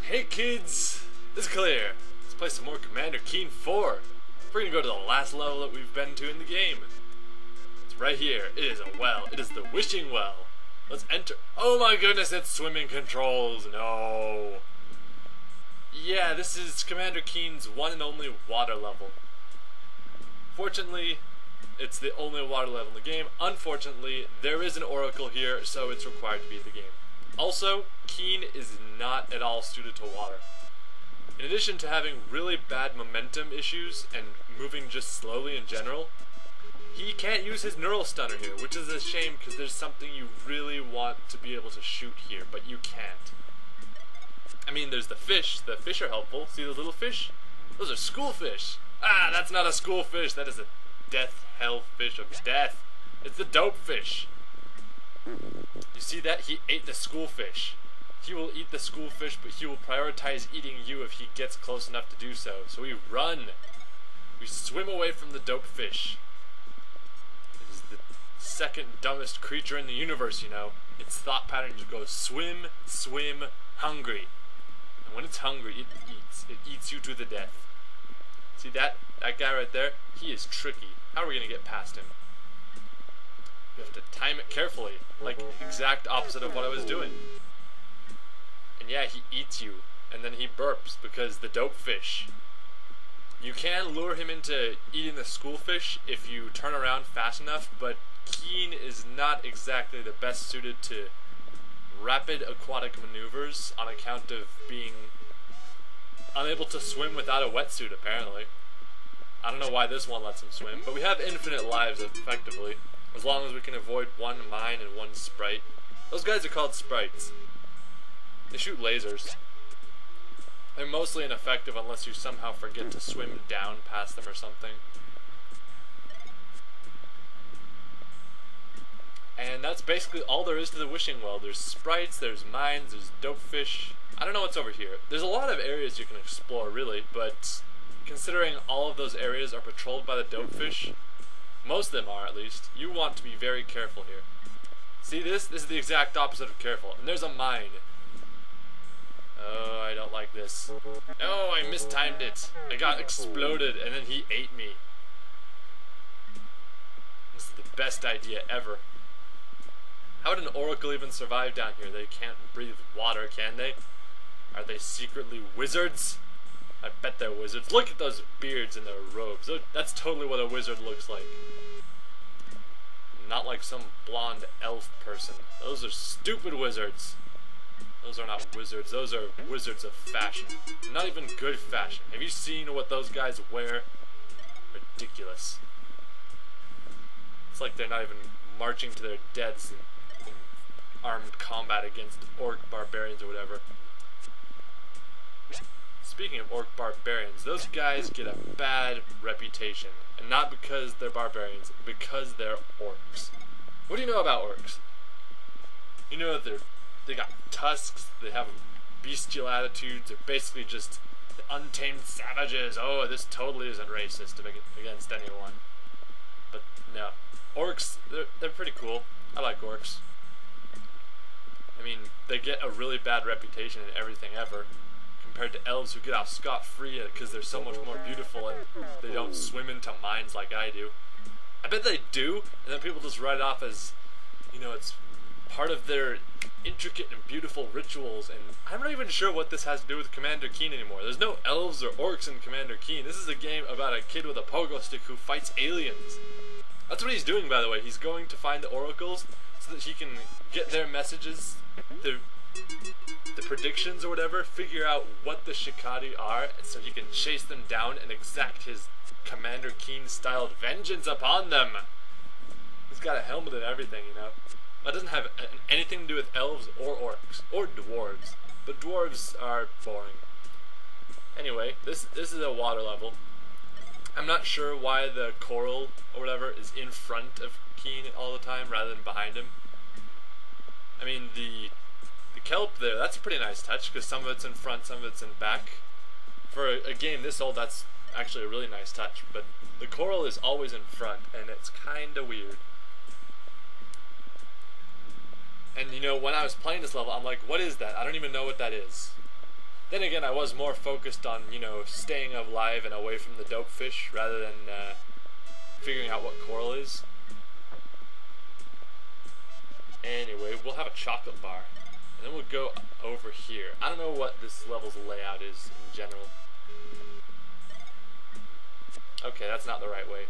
Hey kids, it's Clear. Let's play some more Commander Keen 4. We're gonna go to the last level that we've been to in the game. It's right here. It is a well. It is the Wishing Well. Let's enter. Oh my goodness, it's swimming controls. No. Yeah, this is Commander Keen's one and only water level. Fortunately, it's the only water level in the game. Unfortunately, there is an oracle here, so it's required to be in the game. Also, Keen is not at all suited to water. In addition to having really bad momentum issues and moving just slowly in general, he can't use his neural stunner here, which is a shame because there's something you really want to be able to shoot here, but you can't. I mean, there's the fish. The fish are helpful. See those little fish? Those are schoolfish. Ah, that's not a schoolfish. That is a death hell fish of death. It's the dope fish. You see that? He ate the schoolfish. He will eat the schoolfish, but he will prioritize eating you if he gets close enough to do so. So we run. We swim away from the dope fish. It is the second dumbest creature in the universe, you know. Its thought pattern just goes swim, swim, hungry. And when it's hungry, it eats. It eats you to the death. See that? That guy right there? He is tricky. How are we going to get past him? You have to time it carefully, like exact opposite of what I was doing. And yeah, he eats you, and then he burps because the dope fish. You can lure him into eating the schoolfish if you turn around fast enough, but Keen is not exactly the best suited to rapid aquatic maneuvers on account of being unable to swim without a wetsuit, apparently. I don't know why this one lets him swim, but we have infinite lives, effectively. As long as we can avoid one mine and one sprite. Those guys are called sprites. They shoot lasers. They're mostly ineffective unless you somehow forget to swim down past them or something. And that's basically all there is to the Wishing Well. There's sprites, there's mines, there's dope fish. I don't know what's over here. There's a lot of areas you can explore, really, but considering all of those areas are patrolled by the dope fish, most of them are, at least, you want to be very careful here. See this? This is the exact opposite of careful. And there's a mine. Oh, I don't like this. Oh, I mistimed it. I got exploded, and then he ate me. This is the best idea ever. How would an oracle even survive down here? They can't breathe water, can they? Are they secretly wizards? I bet they're wizards. Look at those beards and their robes. That's totally what a wizard looks like. Not like some blonde elf person. Those are stupid wizards. Those are not wizards. Those are wizards of fashion. Not even good fashion. Have you seen what those guys wear? Ridiculous. It's like they're not even marching to their deaths in armed combat against orc barbarians or whatever. Speaking of orc barbarians, those guys get a bad reputation. And not because they're barbarians, because they're orcs. What do you know about orcs? You know that they got tusks, they have bestial attitudes, they're basically just untamed savages. Oh, this totally isn't racist against anyone. But no. Orcs, they're pretty cool. I like orcs. I mean, they get a really bad reputation in everything ever, compared to elves who get off scot-free because they're so much more beautiful and they don't swim into mines like I do. I bet they do, and then people just write it off as, you know, it's part of their intricate and beautiful rituals, and I'm not even sure what this has to do with Commander Keen anymore. There's no elves or orcs in Commander Keen. This is a game about a kid with a pogo stick who fights aliens. That's what he's doing, by the way. He's going to find the oracles so that he can get their messages, the predictions or whatever, figure out what the Shikadi are, so he can chase them down and exact his Commander Keen-styled vengeance upon them. He's got a helmet and everything, you know. That doesn't have anything to do with elves or orcs, or dwarves. But dwarves are boring. Anyway, this is a water level. I'm not sure why the coral or whatever is in front of Keen all the time rather than behind him. I mean, the kelp there, that's a pretty nice touch, because some of it's in front, some of it's in back. For a game this old, that's actually a really nice touch, but the coral is always in front, and it's kinda weird. And you know, when I was playing this level, I'm like, what is that? I don't even know what that is. Then again, I was more focused on, you know, staying alive and away from the dope fish rather than figuring out what coral is. Anyway, we'll have a chocolate bar. And then we'll go over here. I don't know what this level's layout is in general. Okay, that's not the right way.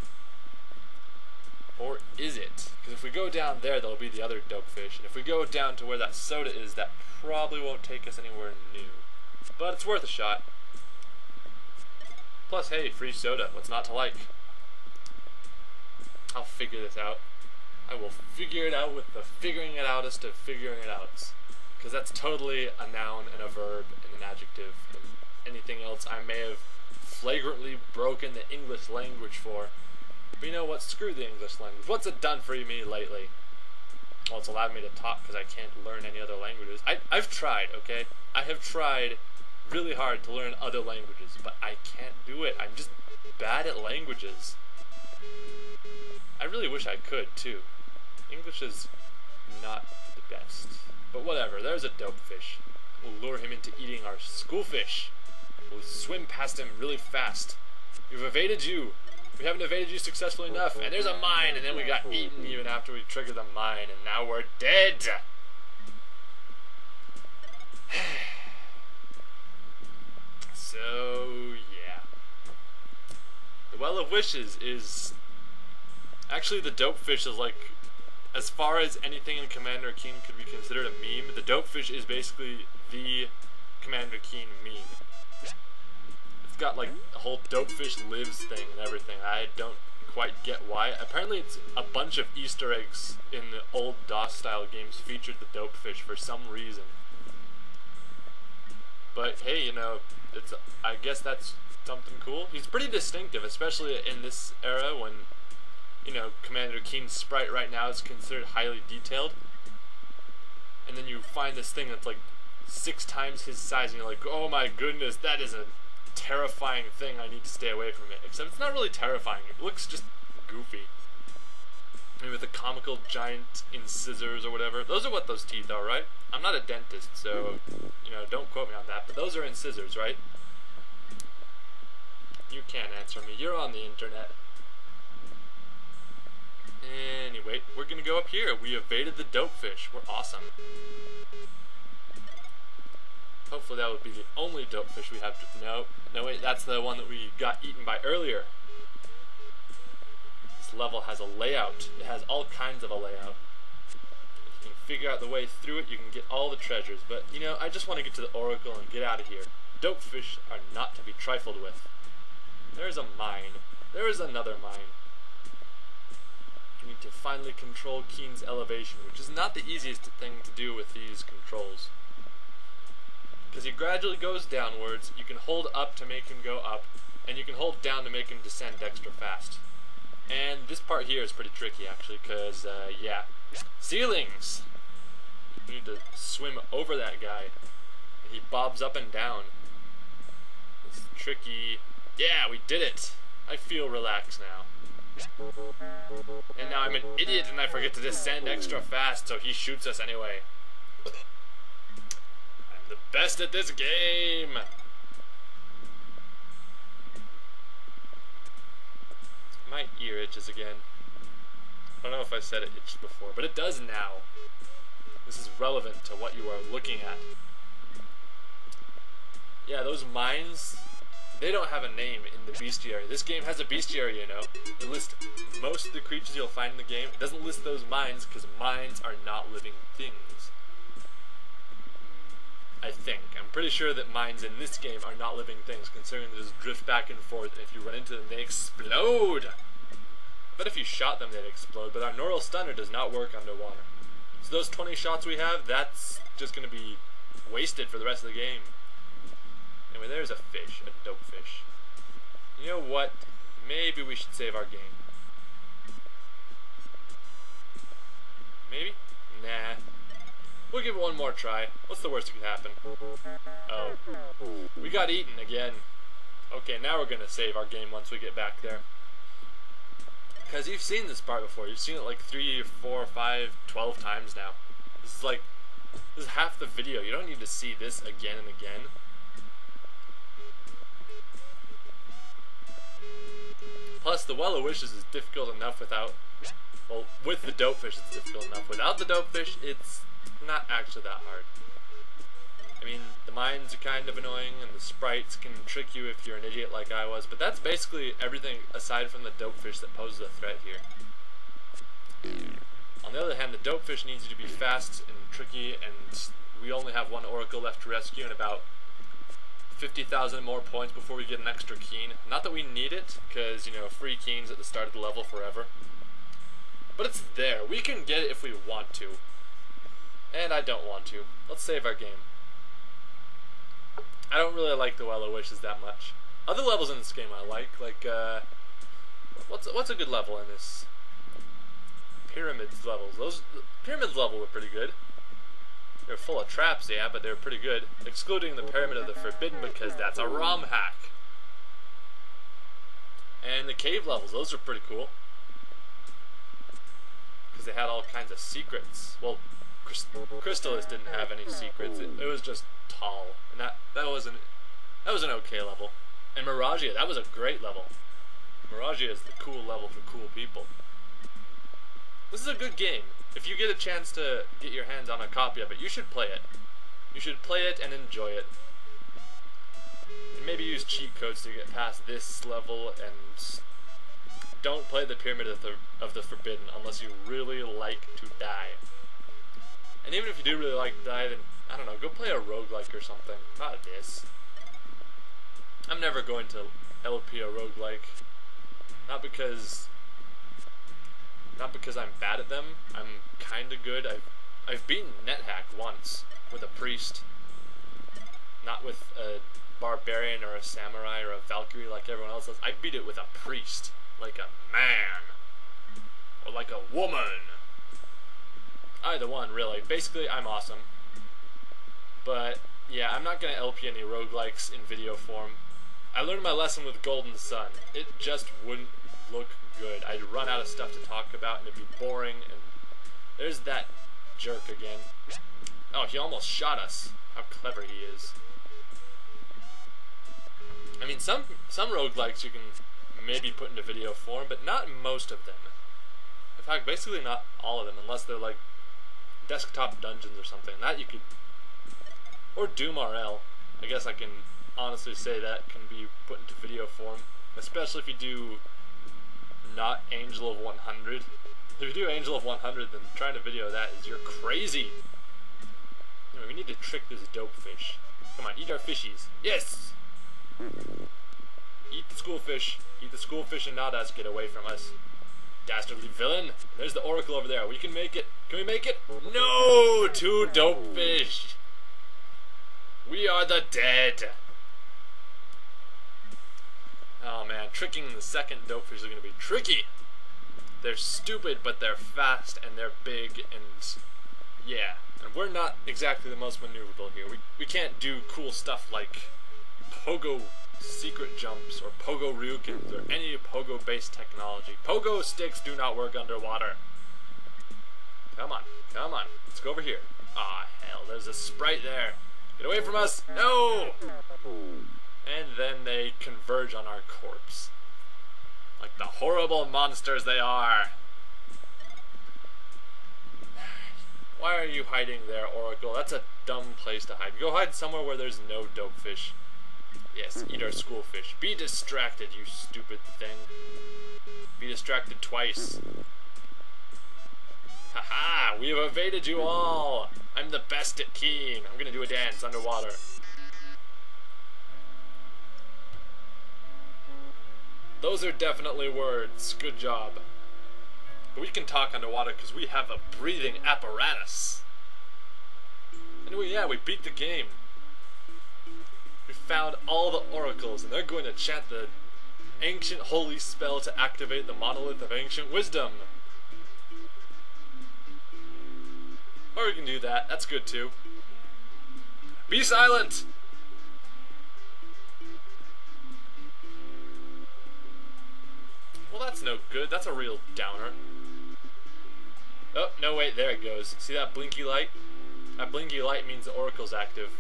Or is it? Because if we go down there, there'll be the other dope fish. And if we go down to where that soda is, that probably won't take us anywhere new. But it's worth a shot. Plus, hey, free soda. What's not to like? I'll figure this out. I will figure it out with the figuring it outest of figuring it outs. Because that's totally a noun and a verb and an adjective. And anything else I may have flagrantly broken the English language for. But you know what? Screw the English language. What's it done for me lately? Well, it's allowed me to talk because I can't learn any other languages. I've tried, okay? I have tried really hard to learn other languages, but I can't do it. I'm just bad at languages. I really wish I could, too. English is not the best. But whatever, there's a dope fish. We'll lure him into eating our school fish. We'll swim past him really fast. We've evaded you. We haven't evaded you successfully enough. And there's a mine, and then we got eaten even after we triggered the mine, and now we're dead. So, yeah. The Well of Wishes is... Actually, the dope fish is like... As far as anything in Commander Keen could be considered a meme, the dope fish is basically the Commander Keen meme. It's got like a whole dope fish lives thing and everything. I don't quite get why. Apparently it's a bunch of Easter eggs in the old DOS style games featured the dope fish for some reason. But hey, you know, it's I guess that's something cool. He's pretty distinctive, especially in this era when, you know, Commander Keen's sprite right now is considered highly detailed. And then you find this thing that's like 6 times his size and you're like, oh my goodness, that is a terrifying thing, I need to stay away from it. Except it's not really terrifying, it looks just goofy. I mean, with the comical giant incisors or whatever. Those are what those teeth are, right? I'm not a dentist, so, you know, don't quote me on that, but those are incisors, right? You can't answer me, you're on the internet. Anyway, we're gonna go up here. We evaded the dope fish. We're awesome. Hopefully that would be the only dope fish we have to... No wait, that's the one that we got eaten by earlier. This level has a layout. It has all kinds of a layout. If you can figure out the way through it, you can get all the treasures. But, you know, I just want to get to the Oracle and get out of here. Dope fish are not to be trifled with. There's a mine. There is another mine. You need to finally control Keen's elevation, which is not the easiest thing to do with these controls. Because he gradually goes downwards, you can hold up to make him go up, and you can hold down to make him descend extra fast. And this part here is pretty tricky actually, because, yeah. Ceilings! You need to swim over that guy. And he bobs up and down. It's tricky. Yeah, we did it! I feel relaxed now. And now I'm an idiot and I forget to descend extra fast, so he shoots us anyway. I'm the best at this game! My ear itches again. I don't know if I said it itched before, but it does now. This is relevant to what you are looking at. Yeah, those mines... They don't have a name in the bestiary. This game has a bestiary, you know. It lists most of the creatures you'll find in the game. It doesn't list those mines because mines are not living things. I think. I'm pretty sure that mines in this game are not living things, considering they just drift back and forth, and if you run into them, they explode! But if you shot them, they'd explode. But our neural stunner does not work underwater. So those 20 shots we have, that's just going to be wasted for the rest of the game. Anyway, there's a fish, a dope fish. You know what? Maybe we should save our game. Maybe? Nah. We'll give it one more try. What's the worst that could happen? Oh. We got eaten again. Okay, now we're gonna save our game once we get back there. Because you've seen this part before. You've seen it like 3, 4, 5, 12 times now. This is half the video. You don't need to see this again and again. Plus, the Well of Wishes is difficult enough without... Well, with the Dopefish it's difficult enough. Without the Dopefish, it's not actually that hard. I mean, the mines are kind of annoying, and the sprites can trick you if you're an idiot like I was, but that's basically everything aside from the Dopefish that poses a threat here. On the other hand, the Dopefish needs you to be fast and tricky, and we only have one Oracle left to rescue and about 50,000 more points before we get an extra Keen. Not that we need it, because, you know, free Keens at the start of the level forever. But it's there. We can get it if we want to. And I don't want to. Let's save our game. I don't really like the Well of Wishes that much. Other levels in this game I like what's a good level in this? Pyramids levels. Those Pyramids level were pretty good. They're full of traps, yeah, but they're pretty good. Excluding the Pyramid of the Forbidden because that's a ROM hack. And the cave levels, those are pretty cool. Because they had all kinds of secrets. Well, Crystalis didn't have any secrets. It was just tall, and that was an okay level. And Miragia, that was a great level. Miragia is the cool level for cool people. This is a good game. If you get a chance to get your hands on a copy of it, you should play it. You should play it and enjoy it. And maybe use cheat codes to get past this level, and don't play the Pyramid of the Forbidden unless you really like to die. And even if you do really like to die, then, I don't know, go play a roguelike or something. Not this. I'm never going to LP a roguelike. Not because I'm bad at them. I'm kinda good. I've beaten NetHack once with a priest. Not with a barbarian or a samurai or a Valkyrie like everyone else does. I beat it with a priest. Like a man. Or like a woman. Either one, really. Basically, I'm awesome. But, yeah, I'm not going to LP any roguelikes in video form. I learned my lesson with Golden Sun. It just wouldn't look good. I'd run out of stuff to talk about, and it'd be boring, and there's that jerk again. Oh, he almost shot us. How clever he is. I mean, some roguelikes you can maybe put into video form, but not most of them. In fact, basically not all of them, unless they're like desktop dungeons or something. That you could, or Doom RL. I guess I can honestly say that can be put into video form, especially if you do not Angel of 100. If you do Angel of 100, then trying to video that is you're crazy. You know, we need to trick this Dopefish. Come on, eat our fishies. Yes. Eat the schoolfish. Eat the schoolfish and not us. Get away from us. Dastardly villain. There's the Oracle over there. We can make it. Can we make it? No! 2 Dopefish. We are the dead. Oh man, tricking the second Dopefish is going to be tricky. They're stupid, but they're fast and they're big, and yeah. And we're not exactly the most maneuverable here. We can't do cool stuff like Pogo secret jumps or Pogo Ryukens or any Pogo-based technology. Pogo sticks do not work underwater. Come on, come on. Let's go over here. Ah, hell, there's a sprite there. Get away from us! No! And then they converge on our corpse. Like the horrible monsters they are. Why are you hiding there, Oracle? That's a dumb place to hide. Go hide somewhere where there's no Dopefish. Yes, eat our schoolfish. Be distracted, you stupid thing. Be distracted twice. Haha, we have evaded you all. I'm the best at keying. I'm gonna do a dance underwater. Those are definitely words. Good job. But we can talk underwater because we have a breathing apparatus. Anyway, yeah, we beat the game. We found all the oracles, and they're going to chant the ancient holy spell to activate the monolith of ancient wisdom. Or we can do that. That's good too. Be silent! Well, that's no good. That's a real downer. Oh, no, wait, there it goes. See that blinky light? That blinky light means the oracle's active.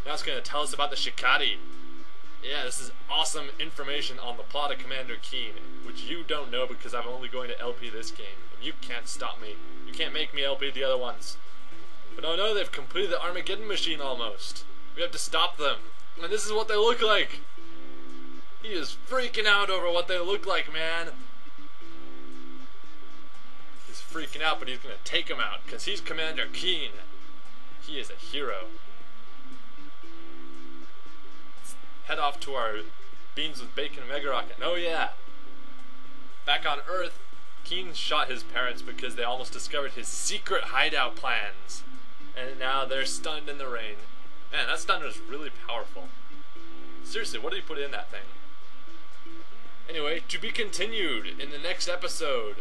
Now it's going to tell us about the Shikari. Yeah, this is awesome information on the plot of Commander Keen, which you don't know because I'm only going to LP this game, and you can't stop me. You can't make me LP the other ones. But oh no, they've completed the Armageddon machine almost. We have to stop them. And this is what they look like. He is freaking out over what they look like, man. He's freaking out, but he's gonna take them out, because he's Commander Keen. He is a hero. Let's head off to our Beans with Bacon Mega Rocket. Oh yeah. Back on Earth, Keen shot his parents because they almost discovered his secret hideout plans. And now they're stunned in the rain. Man, that stun was really powerful. Seriously, what did he put in that thing? Anyway, to be continued in the next episode.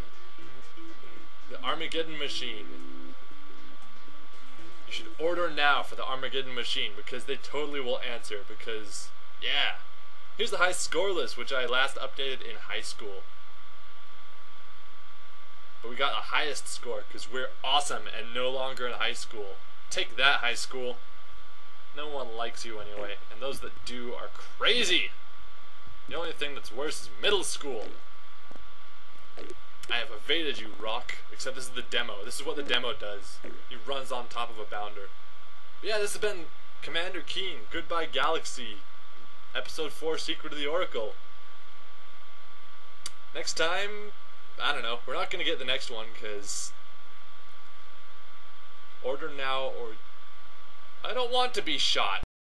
The Armageddon machine. You should order now for the Armageddon machine because they totally will answer because, yeah. Here's the high score list, which I last updated in high school. But we got the highest score because we're awesome and no longer in high school. Take that, high school. No one likes you anyway, and those that do are crazy. The only thing that's worse is middle school. I have evaded you, Rock. Except this is the demo. This is what the demo does. He runs on top of a bounder. But yeah, this has been Commander Keen. Goodbye, Galaxy. Episode 4, Secret of the Oracle. Next time, I don't know. We're not going to get the next one, because... Order now, or... I don't want to be shot.